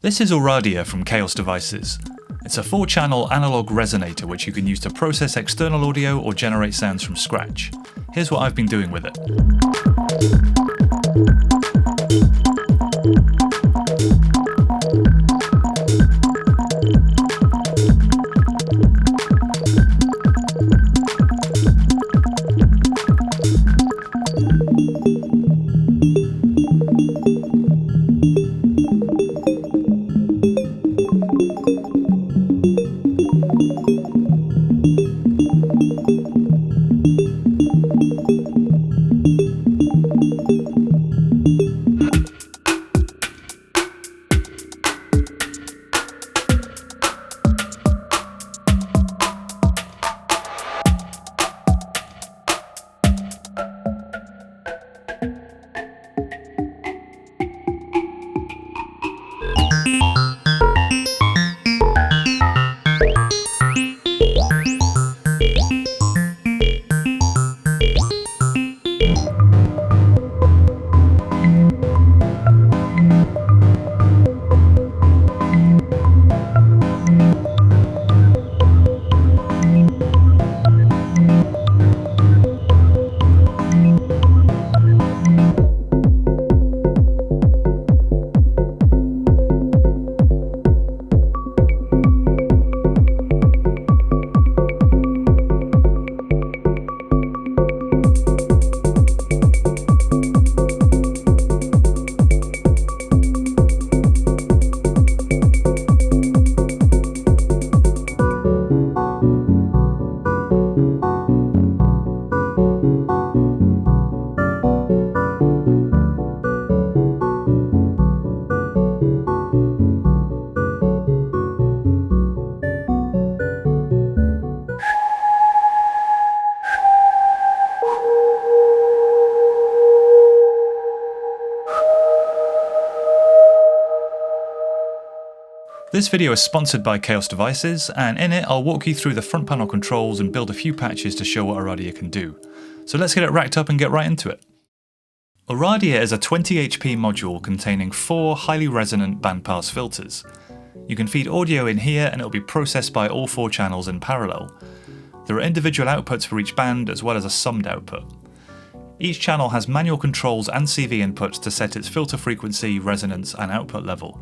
This is Oradea from Xaoc Devices. It's a 4-channel analogue resonator which you can use to process external audio or generate sounds from scratch. Here's what I've been doing with it. This video is sponsored by Xaoc Devices, and in it I'll walk you through the front panel controls and build a few patches to show what Oradea can do. So let's get it racked up and get right into it. Oradea is a 20 HP module containing 4 highly resonant bandpass filters. You can feed audio in here and it will be processed by all 4 channels in parallel. There are individual outputs for each band as well as a summed output. Each channel has manual controls and CV inputs to set its filter frequency, resonance and output level.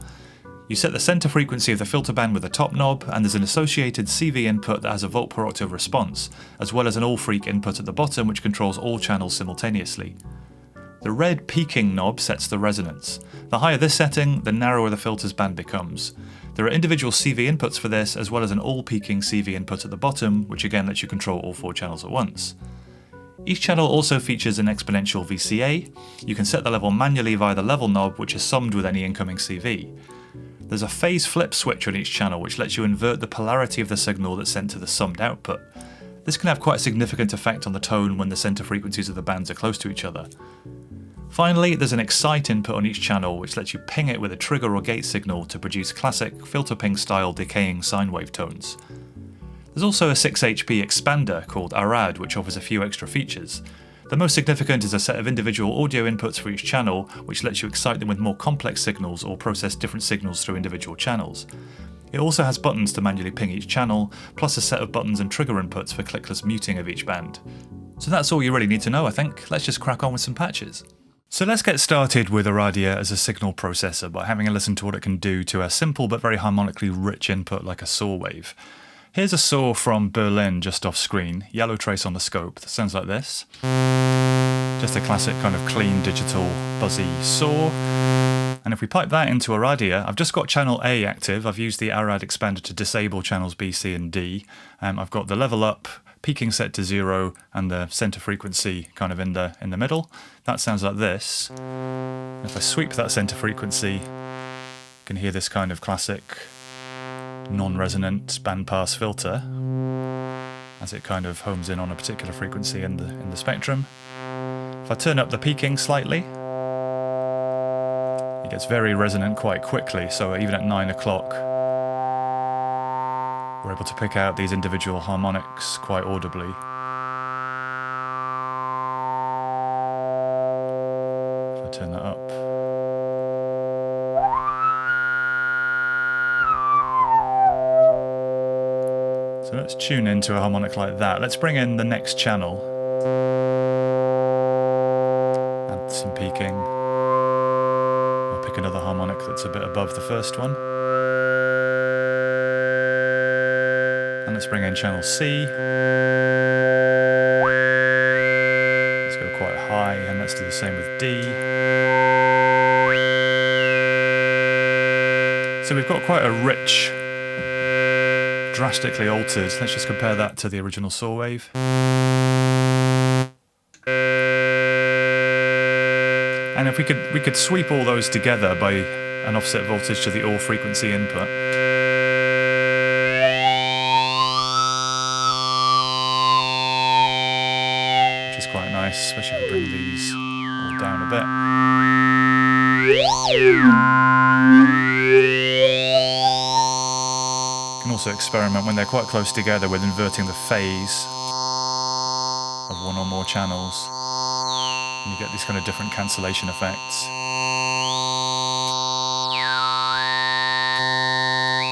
You set the center frequency of the filter band with the top knob, and there's an associated CV input that has a volt per octave response, as well as an all-freq input at the bottom which controls all channels simultaneously. The red peaking knob sets the resonance. The higher this setting, the narrower the filter's band becomes. There are individual CV inputs for this, as well as an all-peaking CV input at the bottom, which again lets you control all 4 channels at once. Each channel also features an exponential VCA. You can set the level manually via the level knob, which is summed with any incoming CV. There's a phase flip switch on each channel which lets you invert the polarity of the signal that's sent to the summed output. This can have quite a significant effect on the tone when the center frequencies of the bands are close to each other. Finally, there's an excite input on each channel which lets you ping it with a trigger or gate signal to produce classic filter ping style decaying sine wave tones. There's also a 6 HP expander called Arad which offers a few extra features. The most significant is a set of individual audio inputs for each channel, which lets you excite them with more complex signals or process different signals through individual channels. It also has buttons to manually ping each channel, plus a set of buttons and trigger inputs for clickless muting of each band. So that's all you really need to know, I think. Let's just crack on with some patches. So let's get started with Oradea as a signal processor by having a listen to what it can do to a simple but very harmonically rich input like a saw wave. Here's a saw from Berlin just off screen, yellow trace on the scope, that sounds like this. Just a classic kind of clean digital buzzy saw. And if we pipe that into Oradea, I've just got channel A active. I've used the Arad expander to disable channels B, C and D. I've got the level up, peaking set to 0 and the center frequency kind of in the middle. That sounds like this. If I sweep that center frequency, you can hear this kind of classic non-resonant bandpass filter as it kind of homes in on a particular frequency in the spectrum. If I turn up the peaking slightly, it gets very resonant quite quickly, so even at 9 o'clock we're able to pick out these individual harmonics quite audibly. If I turn that up, So let's tune into a harmonic like that. Let's bring in the next channel. Add some peaking. I'll pick another harmonic that's a bit above the first one. And let's bring in channel C. Let's go quite high, and let's do the same with D. So we've got quite a rich, drastically altered. Let's just compare that to the original saw wave. And if we could sweep all those together by an offset voltage to the all frequency input. Which is quite nice, especially if we bring these all down a bit. You can also experiment when they're quite close together with inverting the phase of one or more channels. And you get these kind of different cancellation effects.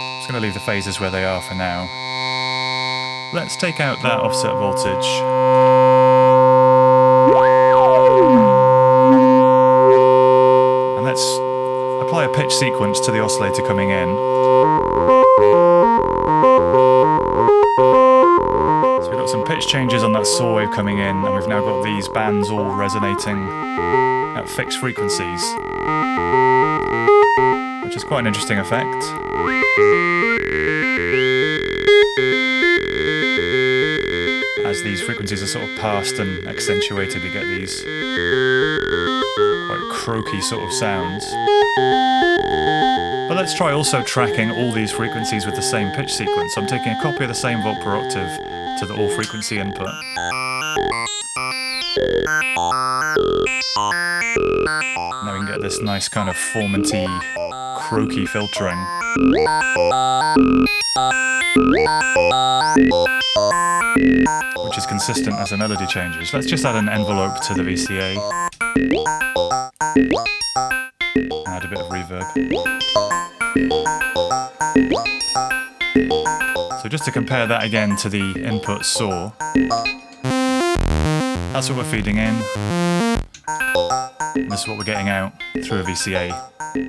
I'm just going to leave the phases where they are for now. Let's take out that offset voltage. And let's apply a pitch sequence to the oscillator coming in. So we've got some pitch changes on that saw wave coming in, and we've now got these bands all resonating at fixed frequencies, which is quite an interesting effect. As these frequencies are sort of passed and accentuated, we get these quite croaky sort of sounds. But let's try also tracking all these frequencies with the same pitch sequence. I'm taking a copy of the same volt per octave to the all frequency input. Now we can get this nice kind of formanty, croaky filtering. Which is consistent as the melody changes. Let's just add an envelope to the VCA. And add a bit of reverb. So just to compare that again to the input saw, that's what we're feeding in. And this is what we're getting out through a VCA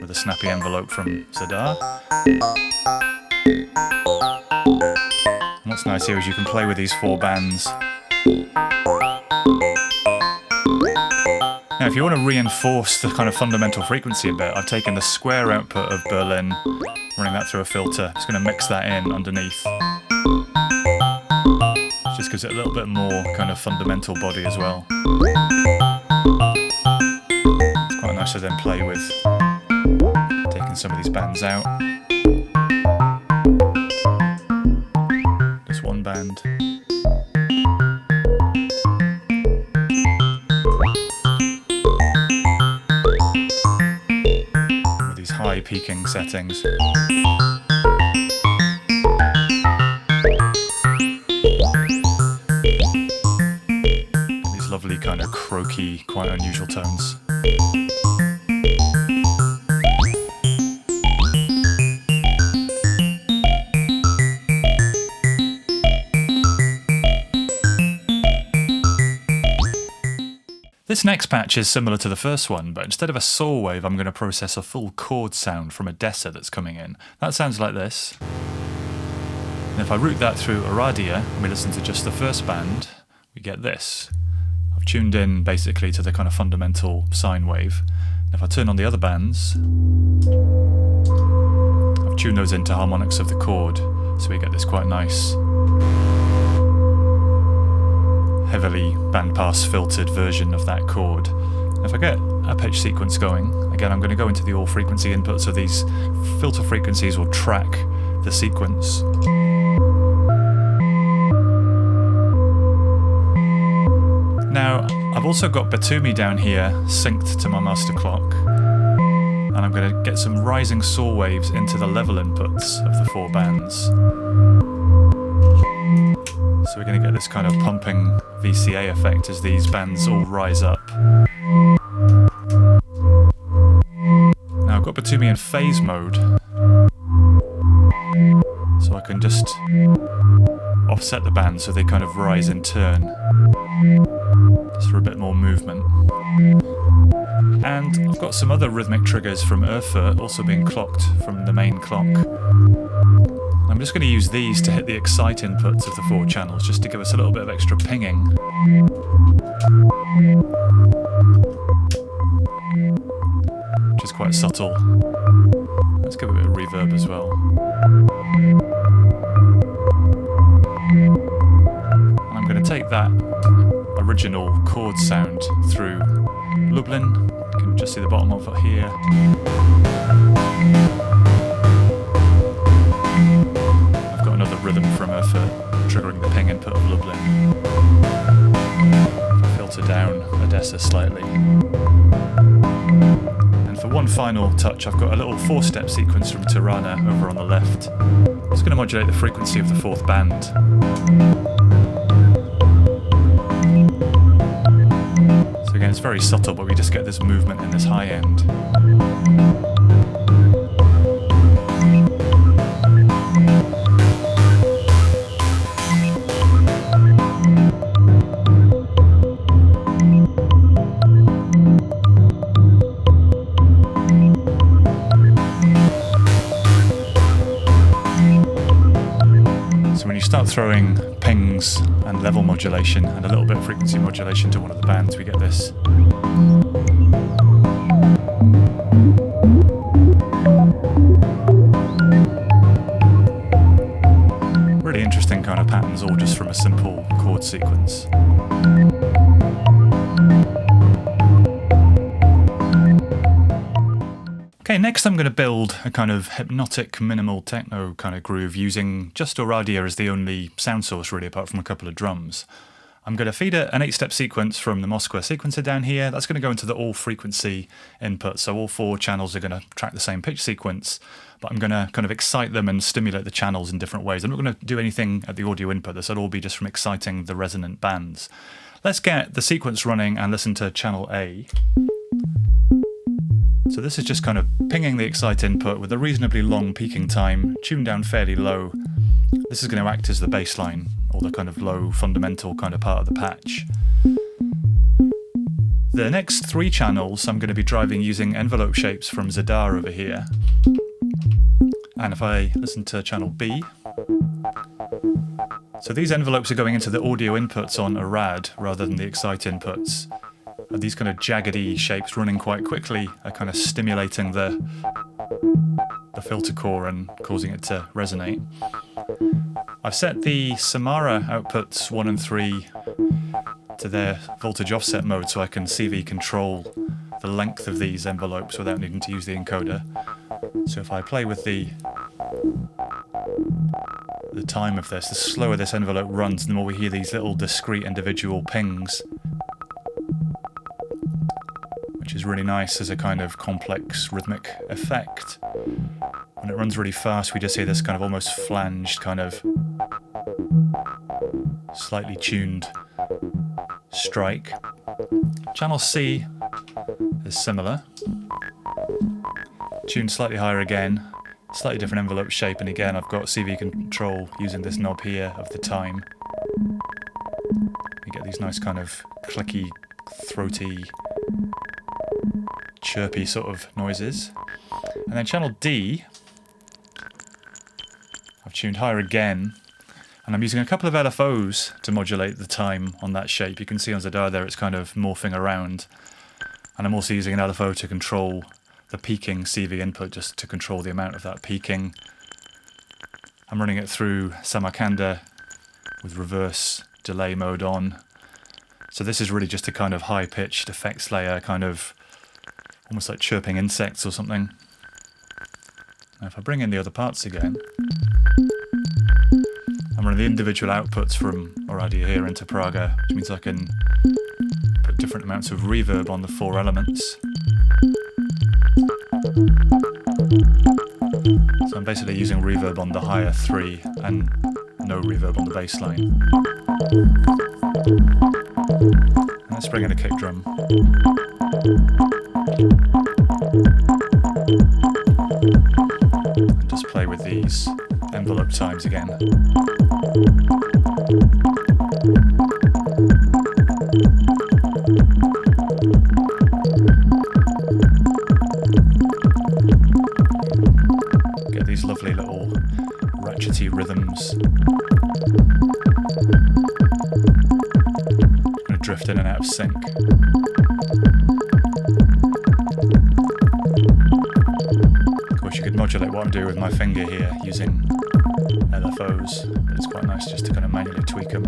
with a snappy envelope from Zadar. And what's nice here is you can play with these four bands. Now if you want to reinforce the kind of fundamental frequency a bit, I've taken the square output of Berlin, running that through a filter. Just going to mix that in underneath. Just gives it a little bit more kind of fundamental body as well. It's quite nice to then play with taking some of these bands out. Just one band. With these high peaking settings. Lovely kind of croaky, quite unusual tones. This next patch is similar to the first one, but instead of a saw wave, I'm going to process a full chord sound from a Dessa that's coming in. That sounds like this. And if I route that through Oradea, and we listen to just the first band, we get this. I've tuned in basically to the kind of fundamental sine wave. And if I turn on the other bands, I've tuned those into harmonics of the chord, so we get this quite nice, heavily bandpass filtered version of that chord. And if I get a pitch sequence going, again I'm going to go into the all frequency input, so these filter frequencies will track the sequence. Now, I've also got Batumi down here synced to my master clock, and I'm going to get some rising saw waves into the level inputs of the four bands. So we're going to get this kind of pumping VCA effect as these bands all rise up. Now I've got Batumi in phase mode, so I can just offset the band so they kind of rise in turn, just for a bit more movement. And I've got some other rhythmic triggers from Erfurt also being clocked from the main clock. I'm just going to use these to hit the excite inputs of the 4 channels, just to give us a little bit of extra pinging. Which is quite subtle. Let's give it a bit of reverb as well. And I'm going to take that original chord sound through Lublin. You can just see the bottom of it here. I've got another rhythm from Erfurt triggering the ping input of Lublin. Filter down Odessa slightly. And for one final touch, I've got a little 4-step sequence from Tirana over on the left. I'm just going to modulate the frequency of the 4th band. So again, it's very subtle, but we just get this movement in this high end. Start throwing pings and level modulation and a little bit of frequency modulation to one of the bands, we get this. Really interesting kind of patterns, all just from a simple chord sequence. Okay, next I'm going to build a kind of hypnotic minimal techno kind of groove using just Oradea as the only sound source really, apart from a couple of drums. I'm going to feed it an 8-step sequence from the Moskwa sequencer down here. That's going to go into the all frequency input, so all 4 channels are going to track the same pitch sequence, but I'm going to kind of excite them and stimulate the channels in different ways. I'm not going to do anything at the audio input. This will all be just from exciting the resonant bands. Let's get the sequence running and listen to channel A. So this is just kind of pinging the excite input with a reasonably long peaking time, tuned down fairly low. This is going to act as the bass line, or the kind of low fundamental kind of part of the patch. The next 3 channels I'm going to be driving using envelope shapes from Zadar over here. And if I listen to channel B, so these envelopes are going into the audio inputs on a rad rather than the excite inputs. And these kind of jaggedy shapes running quite quickly are kind of stimulating the filter core and causing it to resonate. I've set the Samara outputs 1 and 3 to their voltage offset mode so I can CV control the length of these envelopes without needing to use the encoder. So if I play with the time of this, the slower this envelope runs, the more we hear these little discrete individual pings, which is really nice as a kind of complex rhythmic effect. When it runs really fast, we just hear this kind of almost flanged, kind of slightly tuned strike. Channel C is similar. Tuned slightly higher again, slightly different envelope shape, and again I've got CV control using this knob here of the time. You get these nice kind of clicky, throaty, chirpy sort of noises. And then channel D, I've tuned higher again, and I'm using a couple of LFOs to modulate the time on that shape. You can see on Zadar there it's kind of morphing around, and I'm also using an LFO to control the peaking CV input, just to control the amount of that peaking. I'm running it through Samarkanda with reverse delay mode on. So this is really just a kind of high-pitched effects layer, kind of almost like chirping insects or something. Now if I bring in the other parts again, I'm running the individual outputs from Oradea here into Praga, which means I can put different amounts of reverb on the 4 elements. So I'm basically using reverb on the higher 3 and no reverb on the bass line. And let's bring in a kick drum. And just play with these envelope times again. these lovely little ratchety rhythms. Kind of drift in and out of sync. Of course, you could modulate what I'm doing with my finger here using LFOs, but it's quite nice just to kind of manually tweak them.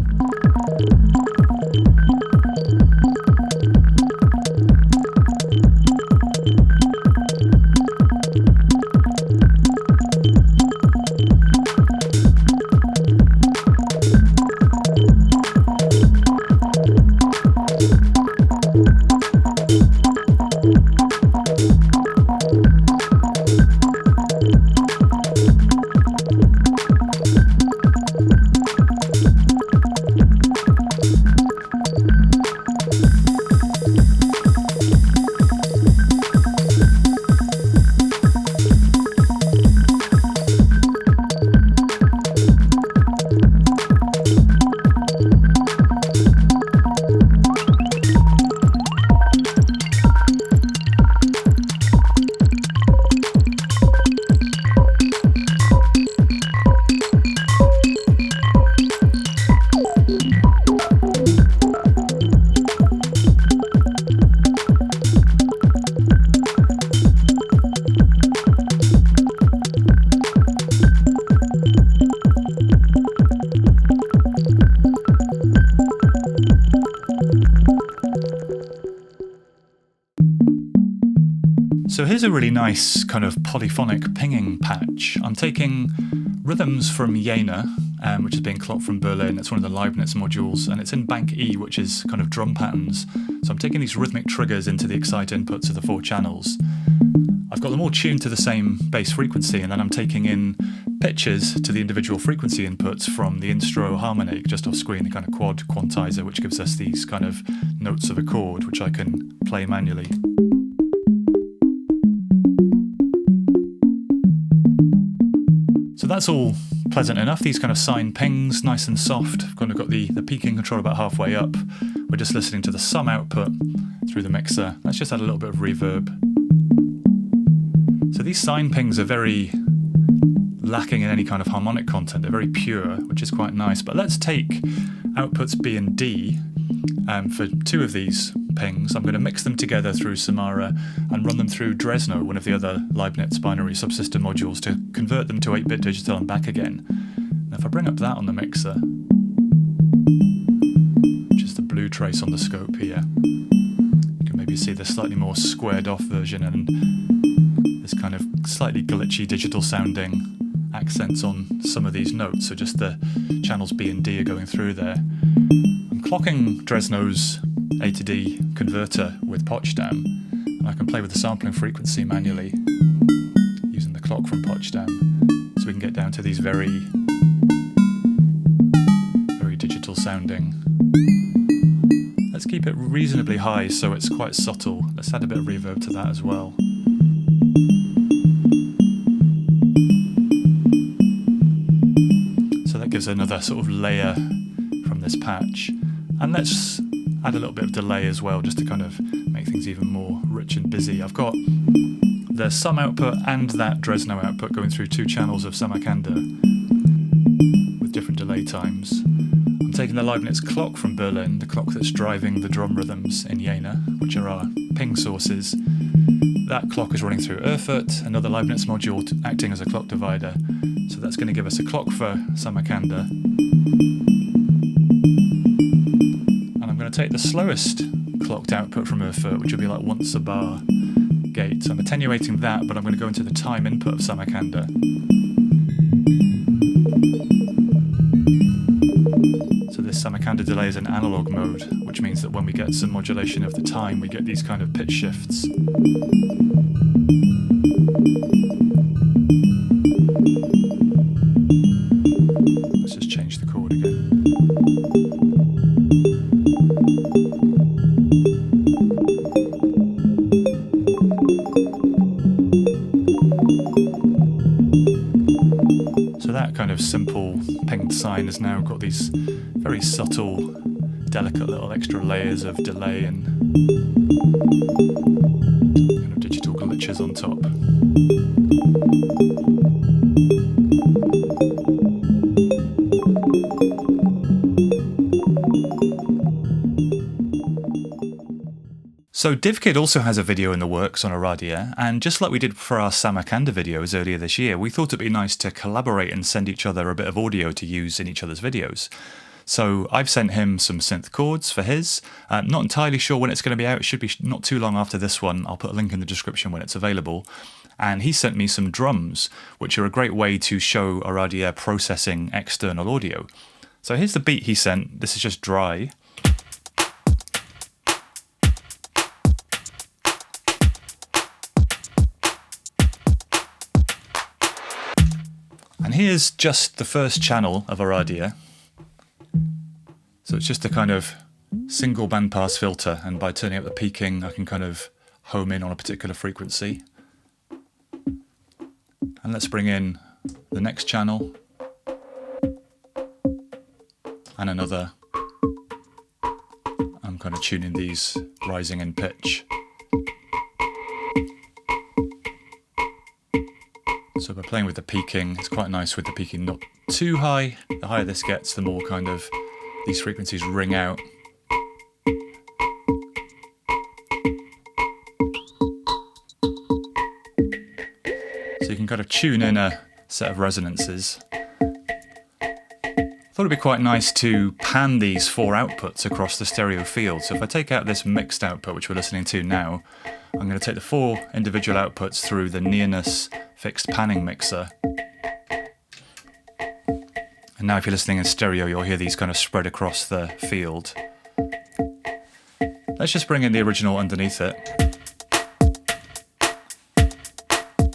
So here's a really nice kind of polyphonic pinging patch. I'm taking rhythms from Jena, which is being clocked from Berlin. It's one of the Leibniz modules, and it's in bank E, which is kind of drum patterns. So I'm taking these rhythmic triggers into the excite inputs of the 4 channels. I've got them all tuned to the same bass frequency, and then I'm taking in pitches to the individual frequency inputs from the Instro harmonic just off screen, the kind of quad quantizer, which gives us these kind of notes of a chord, which I can play manually. So that's all pleasant enough. These kind of sine pings, nice and soft. I've kind of got the peaking control about halfway up. We're just listening to the sum output through the mixer. Let's just add a little bit of reverb. So these sine pings are very lacking in any kind of harmonic content. They're very pure, which is quite nice. But let's take outputs B and D for 2 of these pings. I'm going to mix them together through Samara and run them through Dresno, one of the other Leibniz binary subsystem modules, to convert them to 8-bit digital and back again. Now if I bring up that on the mixer, which is the blue trace on the scope here, you can maybe see the slightly more squared off version and this kind of slightly glitchy digital sounding accents on some of these notes. So just the channels B and D are going through there. I'm clocking Dresno's A to D converter with Potsdam, and I can play with the sampling frequency manually using the clock from Potsdam, so we can get down to these very digital sounding. Let's keep it reasonably high so it's quite subtle. Let's add a bit of reverb to that as well. So that gives another sort of layer from this patch. And let's add a little bit of delay as well, just to kind of make things even more rich and busy. I've got the sum output and that Dresno output going through 2 channels of Samarkanda with different delay times. I'm taking the Leibniz clock from Berlin, the clock that's driving the drum rhythms in Jena, which are our ping sources. That clock is running through Erfurt, another Leibniz module acting as a clock divider. So that's going to give us a clock for Samarkanda. Take the slowest clocked output from Erfurt, which will be like once a bar gate. I'm attenuating that, but I'm going to go into the time input of Samarkanda. So this Samarkanda delay is in analogue mode, which means that when we get some modulation of the time, we get these kind of pitch shifts. Let's just change the chord again. Kind of simple pinged sine has now got these very subtle, delicate little extra layers of delay and kind of digital glitches on top. So DivKid also has a video in the works on Oradea, and just like we did for our Samarkanda videos earlier this year, we thought it'd be nice to collaborate and send each other a bit of audio to use in each other's videos. So I've sent him some synth chords for his. Not entirely sure when it's going to be out. It should be not too long after this one. I'll put a link in the description when it's available. And he sent me some drums, which are a great way to show Oradea processing external audio. So here's the beat he sent. This is just dry. And here's just the first channel of Oradea. So it's just a kind of single bandpass filter, and by turning up the peaking I can kind of home in on a particular frequency. And let's bring in the next channel and another. I'm kind of tuning these rising in pitch. So by playing with the peaking, it's quite nice with the peaking not too high. The higher this gets, the more kind of these frequencies ring out. So you can kind of tune in a set of resonances. I thought it'd be quite nice to pan these four outputs across the stereo field. So if I take out this mixed output, which we're listening to now, I'm going to take the four individual outputs through the nearness fixed panning mixer. And now if you're listening in stereo, you'll hear these kind of spread across the field. Let's just bring in the original underneath it.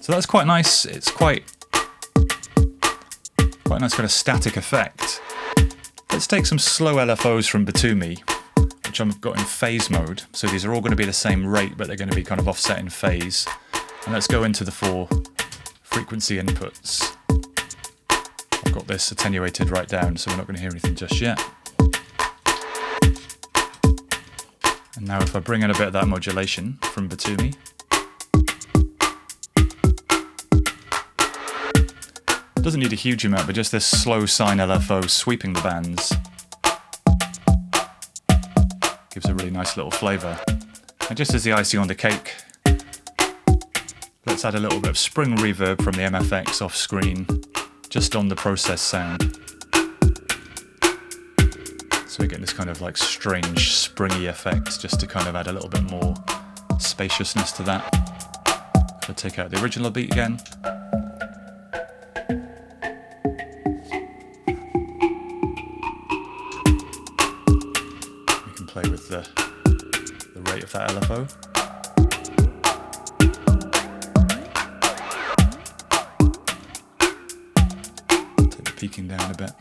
So that's quite nice. It's quite nice kind of static effect. Let's take some slow LFOs from Batumi, which I've got in phase mode. So these are all going to be the same rate, but they're going to be kind of offset in phase. And let's go into the four frequency inputs. I've got this attenuated right down, so we're not going to hear anything just yet. And now if I bring in a bit of that modulation from Batumi. Doesn't need a huge amount, but just this slow sine LFO sweeping the bands gives a really nice little flavour. And just as the icing on the cake, let's add a little bit of spring reverb from the MFX off screen, just on the process sound. So we get this kind of like strange springy effect, just to kind of add a little bit more spaciousness to that. So take out the original beat again. We can play with the rate of that LFO. Peaking down a bit.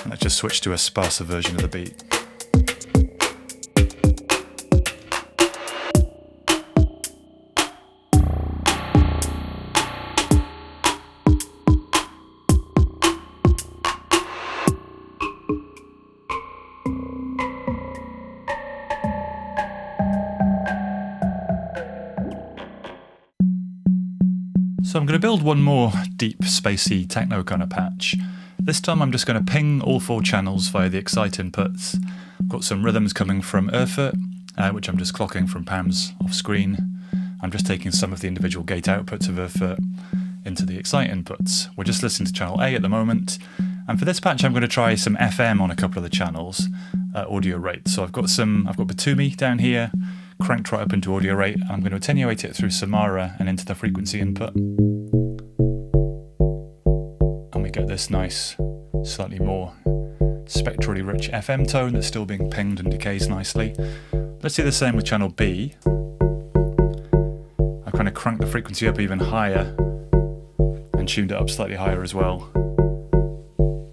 And let's just switch to a sparser version of the beat. So I'm going to build one more deep, spacey techno kind of patch. This time I'm just going to ping all four channels via the excite inputs. I've got some rhythms coming from Erfurt, which I'm just clocking from Pam's off screen. I'm just taking some of the individual gate outputs of Erfurt into the excite inputs. We're just listening to channel A at the moment, and for this patch I'm going to try some FM on a couple of the channels, audio rate. So I've got Batumi down here, cranked right up into audio rate. I'm going to attenuate it through Samara and into the frequency input. And we get this nice, slightly more spectrally rich FM tone that's still being pinged and decays nicely. Let's do the same with channel B. I kind of cranked the frequency up even higher and tuned it up slightly higher as well.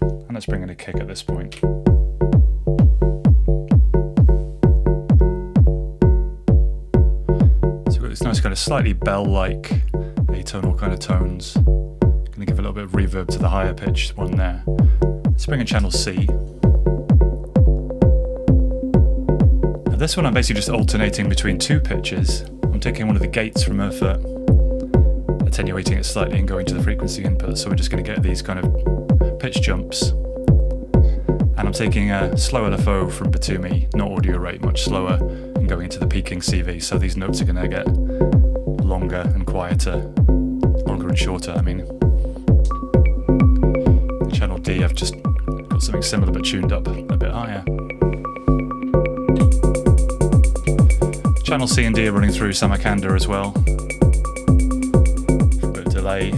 And let's bring in a kick at this point. This nice kind of slightly bell-like atonal kind of tones. Going to give a little bit of reverb to the higher pitched one there. Let's bring in channel C. Now this one I'm basically just alternating between two pitches. I'm taking one of the gates from Erfurt, attenuating it slightly and going to the frequency input. So we're just going to get these kind of pitch jumps. And I'm taking a slow LFO from Batumi, not audio rate, much slower, and going into the peaking CV, so these notes are going to get longer and quieter, longer and shorter, I mean. Channel D, I've just got something similar but tuned up a bit higher. Channel C and D are running through Samarkanda as well. A bit of delay.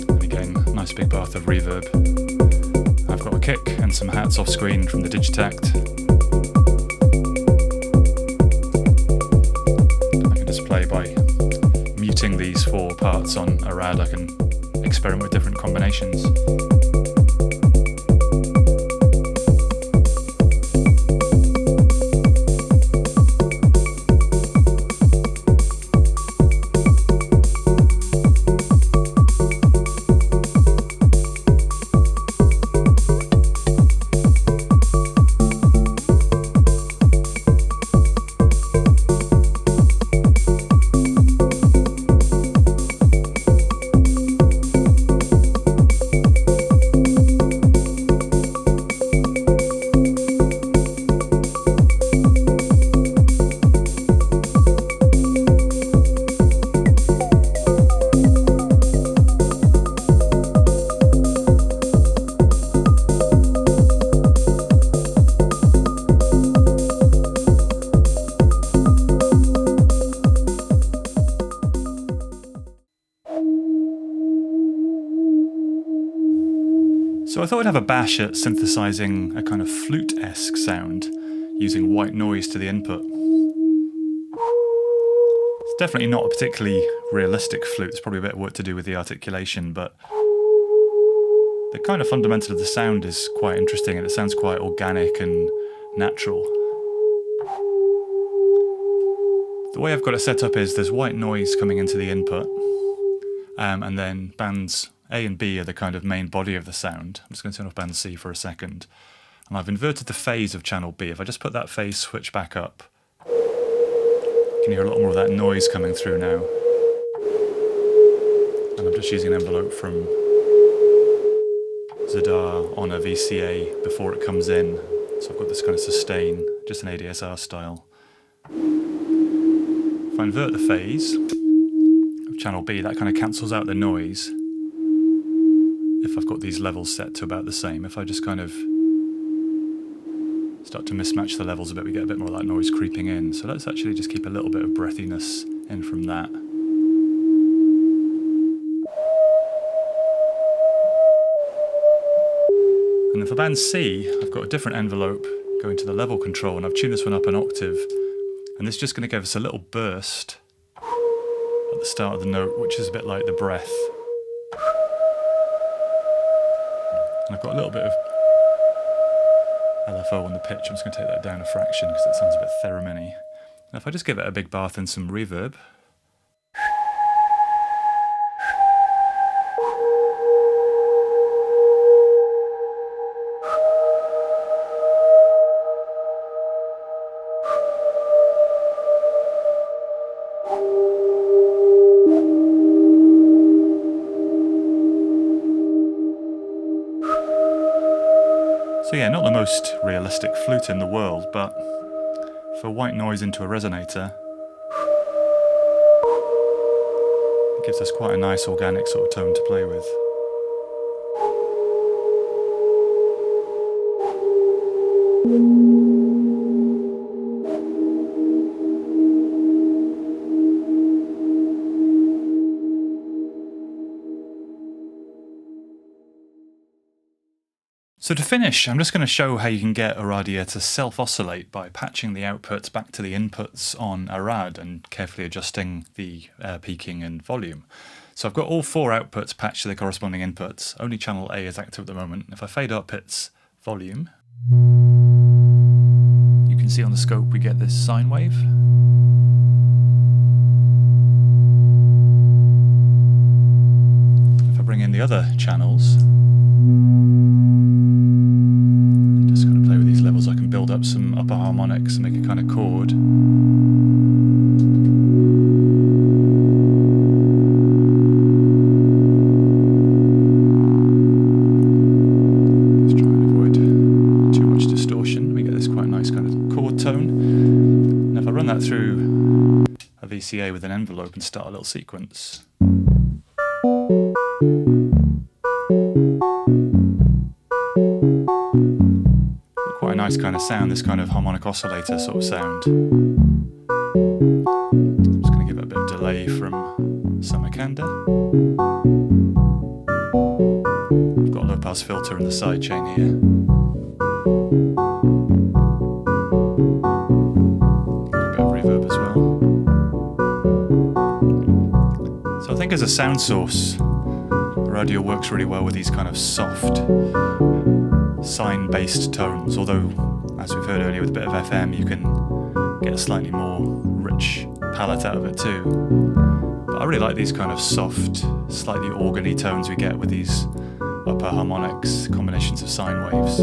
And again, nice big bath of reverb. I've got a kick and some hats off screen from the Digitact. I can just play by muting these 4 parts on a rad. I can experiment with different combinations. So I thought I'd have a bash at synthesizing a kind of flute-esque sound using white noise to the input. It's definitely not a particularly realistic flute, it's probably a bit of work to do with the articulation, but the kind of fundamental of the sound is quite interesting and it sounds quite organic and natural. The way I've got it set up is there's white noise coming into the input, and then bands A and B are the kind of main body of the sound. I'm just going to turn off band C for a second. And I've inverted the phase of channel B. If I just put that phase switch back up, you can hear a lot more of that noise coming through now. And I'm just using an envelope from Zadar on a VCA before it comes in. So I've got this kind of sustain, just an ADSR style. If I invert the phase of channel B, that kind of cancels out the noise. If I've got these levels set to about the same, if I just kind of start to mismatch the levels a bit, we get a bit more of that noise creeping in. So let's actually just keep a little bit of breathiness in from that. And then for band C, I've got a different envelope going to the level control, and I've tuned this one up an octave. And this is just going to give us a little burst at the start of the note, which is a bit like the breath. And I've got a little bit of LFO on the pitch. I'm just going to take that down a fraction because it sounds a bit theremin-y. And if I just give it a big bath and some reverb, so yeah, not the most realistic flute in the world, but for white noise into a resonator, it gives us quite a nice organic sort of tone to play with. So to finish, I'm just going to show how you can get Oradea to self-oscillate by patching the outputs back to the inputs on a rad and carefully adjusting the peaking and volume. So I've got all 4 outputs patched to the corresponding inputs. Only channel A is active at the moment. If I fade up its volume, you can see on the scope we get this sine wave. If I bring in the other channels, I can build up some upper harmonics and make a kind of chord. Let's try I run that through a VCA with an envelope and start a little sequence. Quite a nice kind of sound, this kind of harmonic oscillator sort of sound. I'm just going to give it a bit of delay from Samarcanda. I've got a low pass filter in the sidechain here. A bit of reverb as well. So I think as a sound source, Oradea works really well with these kind of soft, sine-based tones, although, as we've heard earlier with a bit of FM, you can get a slightly more rich palette out of it too. But I really like these kind of soft, slightly organy tones we get with these upper harmonics, combinations of sine waves.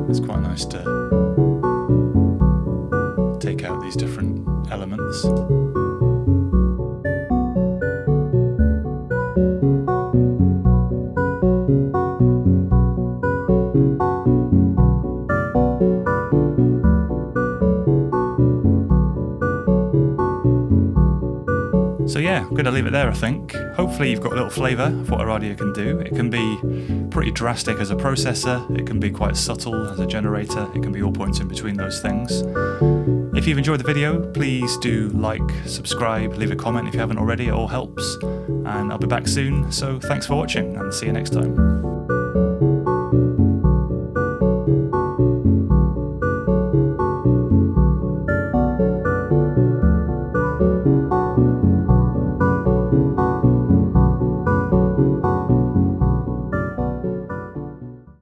It's quite nice to take out these different elements. So yeah, I'm going to leave it there, I think. Hopefully you've got a little flavour of what Oradea can do. It can be pretty drastic as a processor, it can be quite subtle as a generator, it can be all points in between those things. If you've enjoyed the video, please do like, subscribe, leave a comment if you haven't already, it all helps. And I'll be back soon, so thanks for watching and see you next time.